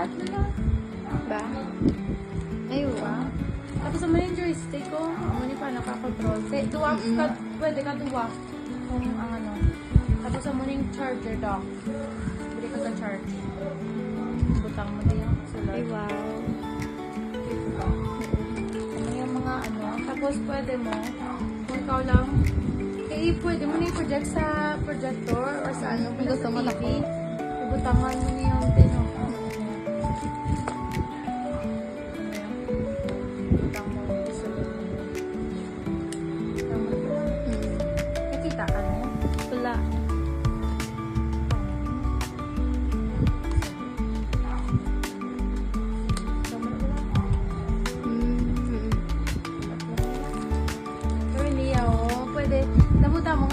Lahat na lang. Ba? Ay, Diba? wow. Tapos sa mga joystick ko, muna pa nakakontrol. Duwa, pwede ka duwa. Kung ang ano. Tapos sa muna yung charger dock. Bili ka sa charge. Butang mo na yung solar. Ay, wow. Ano yung mga ano. Tapos pwede mo, kung ikaw lang, pwede mo na i-project sa projector or sa ano. Kung gusto mo na po. Ibutangan mo na yung pino. Butang mo. Butang mo. Nakita ka na? Wala. Butang mo na wala. Pero hindi pwede. Nabuta mo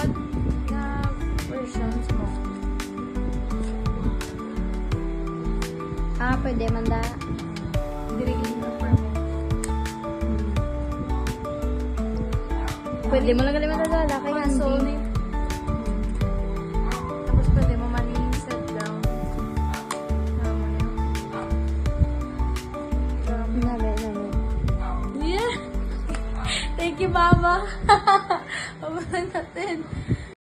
nga versions mo. Ah, pwede man da. Dirigin mo permit. Pwede mo lang galing matadala kay Console Andy. ni. Tapos pwede mo man i-set down. Nabe. Yeah! Thank you, Mama! Pabalan natin.